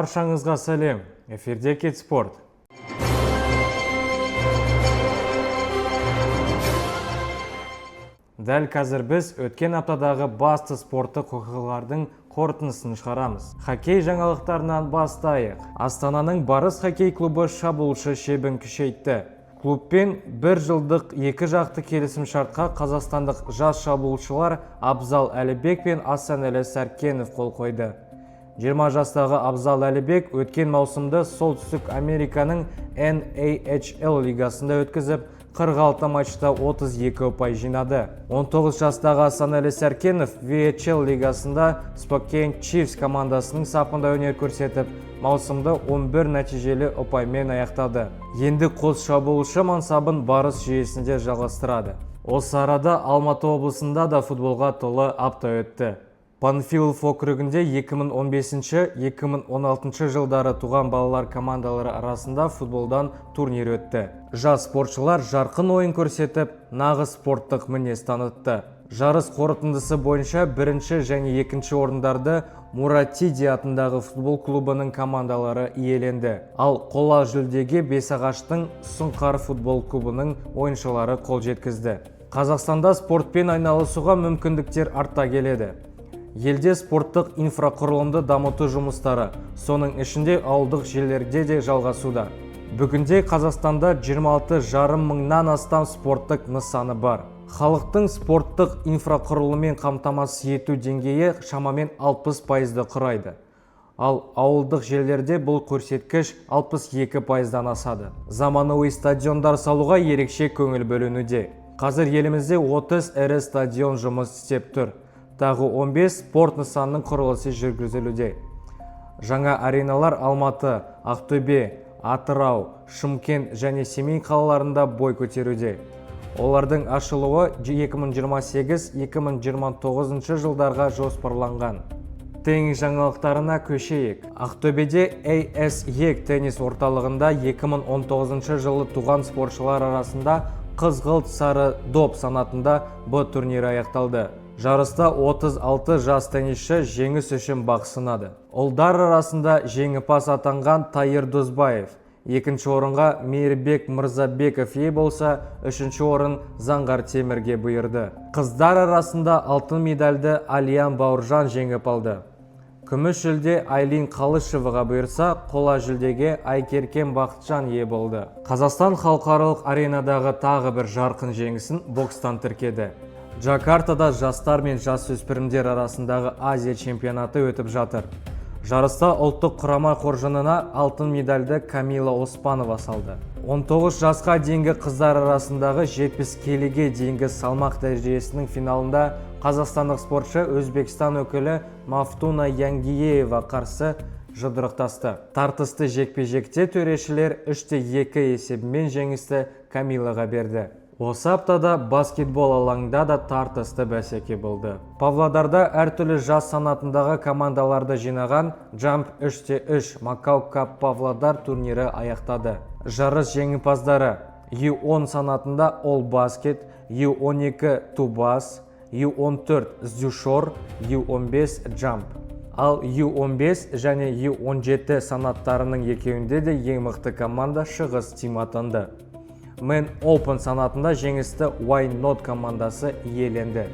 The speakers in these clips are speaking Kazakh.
Баршаңызға сәлем, эфирде Кет Спорт. Дәл қазір біз өткен аптадағы басты спорттық оқиғалардың қорытындысын шығарамыз. Хоккей жаңалықтарынан бастайық. Астананың Барыс хоккей клубы шабуылшы шебін күшейтті. Клубпен бір жылдық екі жақты келісімшартқа қазақстандық жас шабуылшылар Абзал Әлібек пен Асанәлі Сәркенов қол қойды. 20 жастағы Абзал Әлібек өткен маусымды Солтүстік Американың NHL лигасында өткізіп, 46 матчта 32 ұпай жинады. 19 жастағы Асанәлі Сәркенов VHL лигасында Spokane Chiefs командасының сапында өнер көрсетіп, маусымды 11 нәтижелі ұпаймен аяқтады. Енді қос шабуылшы мансабын Барыс жүйесінде жалғастырады. Осы арада Алматы облысында да футболға толы апта өтті. Панфилов округінде 2015-2016 жылдары туған балалар командалары арасында футболдан турнир өтті. Жас спортшылар жарқын ойын көрсетіп, нағыз спорттық мінез танытты. Жарыс қорытындысы бойынша бірінші және екінші орындарды Муратиди атындағы футбол клубының командалары иеленді. Ал қола жүлдеге Бесағаштың Сұңқар футбол клубының ойыншылары қол жеткізді. Қазақстанда спортпен айналысуға мүмкіндіктер арта келеді. Елде спорттық инфрақұрылымды дамыту жұмыстары, соның ішінде ауылдық жерлерде де жалғасуда. Бүгінде Қазақстанда 26,5 мыңнан астам спорттық нысаны бар. Халықтың спорттық инфрақұрылыммен қамтамасыз ету деңгейі шамамен 60%-ды құрайды. Ал ауылдық жерлерде бұл көрсеткіш 62%-дан асады. Заманауи стадиондар салуға ерекше көңіл бөлінуде. Қазір елімізде 30 ірі стадион жұмыс істеп тұр. Тағы 15 спорт нысанының құрылысы жүргізілуде. Жаңа ареналар Алматы, Ақтөбе, Атырау, Шымкент және Семей қалаларында бой көтеруде. Олардың ашылуы 2028-2029 жылдарға жоспарланған. Теннис жаңалықтарына көшейік. Ақтөбеде AS-ек теннис орталығында 2019 жылы туған спортшылар арасында қызғылт сары доп санатында Б турнирі аяқталды. Жарыста 36 жас теннисші жеңіс үшін бақ сынады. Ұлдар арасында жеңімпаз атанған Тайыр Досбаев, екінші орынға Мейірбек Мырзабеков ие болса, үшінші орын Заңғар Темірге бұйырды. Қыздар арасында алтын медальді Алиян Бауыржан жеңіп алды. Күміс жүлде Айлин Қалышеваға бұйырса, қола жүлдеге Айкеркен Бақытжан ие болды. Қазақстан халықаралық аренадағы тағы бір жарқын жеңісін бокстан тіркеді. Джакартада жастар мен жасөспірімдер арасындағы Азия чемпионаты өтіп жатыр. Жарыста ұлттық құрама қоржынына алтын медальді Камила Оспанова салды. 19 жасқа дейінгі қыздар арасындағы 70 келіге дейінгі салмақ дәрежесінің финалында қазақстандық спортшы Өзбекстан өкілі Мафтуна Янгиева қарсы жұдырықтасты. Тартысты жекпе-жекте төрешілер 3-2 есебімен жеңісті Камилаға берді. Осы аптада баскетбол алаңында да тартысты бәсеке болды. Павлодарда әртүрлі жас санатындағы командаларды жинаған Jump 3-3 Макау Кап Павлодар турнирі аяқтады. Жарыс жеңімпаздары U10 санатында All Basket, U12 Тубас, U14 Зюшор, U15 Jump. Ал U15 және U17 санаттарының екеуінде де ең мықты команда Шығыс Тим атанды. Men Open санатында жеңісті Why Not командасы иеленді.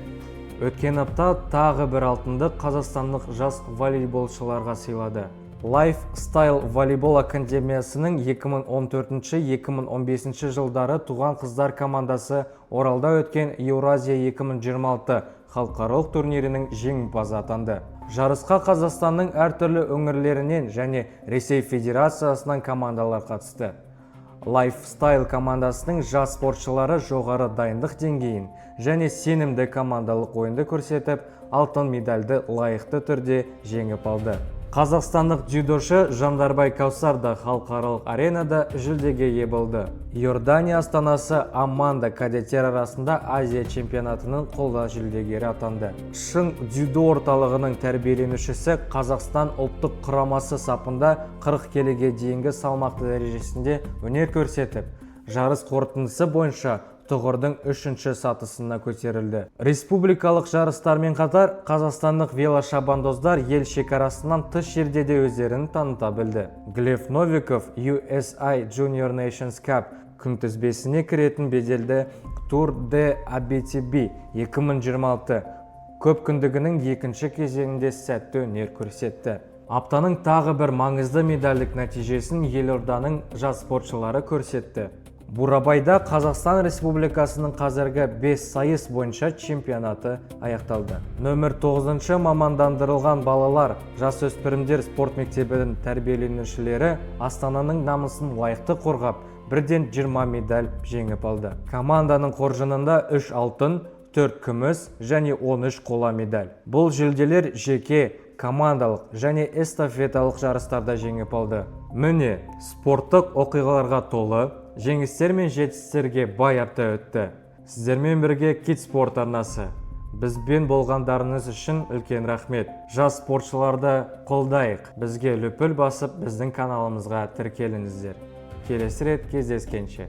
Өткен апта тағы бір алтынды қазақстандық жас волейболшыларға сыйлады. Lifestyle волейбол академиясының 2014-2015 жылдары туған қыздар командасы Оралда өткен Еуразия 2026 халықаралық турнирінің жеңімпазы атанды. Жарысқа Қазақстанның әртүрлі өңірлерінен және Ресей Федерациясынан командалар қатысты. Lifestyle командасының жас спортшылары жоғары дайындық деңгейін және сенімді командалық ойынды көрсетіп, алтын медальді лайықты түрде жеңіп алды. Қазақстандық дзюдошы Жандарбай Каусар да халықаралық аренада жүлдеге ие болды. Иордания астанасы Амманда кадеттер арасында Азия чемпионатының қола жүлдегері атанды. Шың дзюдо орталығының тәрбиеленушісі Қазақстан ұлттық құрамасы сапында 40 келіге дейінгі салмақ дәрежесінде өнер көрсетіп, жарыс қорытындысы бойынша тұғырдың 3-ші сатысына көтерілді. Республикалық жарыстармен қатар қазақстандық велошабандоздар ел шекарасынан тыс жерде де өздерін таныта білді. Глеб Новиков USI Junior Nations Cup күнтізбесіне кіретін беделді Tour de ABTB 2026 көп күндігінің екінші кезеңінде сәтті өнер көрсетті. Аптаның тағы бір маңызды медальдік нәтижесін елорданың жас спортшылары көрсетті. Бурабайда Қазақстан Республикасының қазіргі 5 сайыс бойынша чемпионаты аяқталды. Нөмір 9-шы мамандандырылған балалар жасөспірімдер спорт мектебінің тәрбиеленушілері Астананың намысын лайықты қорғап, бірден 20 медаль жеңіп алды. Команданың қоржынында 3 алтын, 4 күміс және 13 қола медаль. Бұл жүлделер жеке, командалық және эстафеталық жарыстарда жеңіп алды. Міне, спорттық оқиғаларға толы, жеңістер мен жетістіктерге бай апта өтті. Сіздермен бірге Кит спорт арнасы. Бізбен болғандарыңыз үшін үлкен рахмет. Жас спортшыларды қолдайық. Бізге лүпіл басып, біздің каналымызға тіркеліңіздер. Келесі рет кездескенше.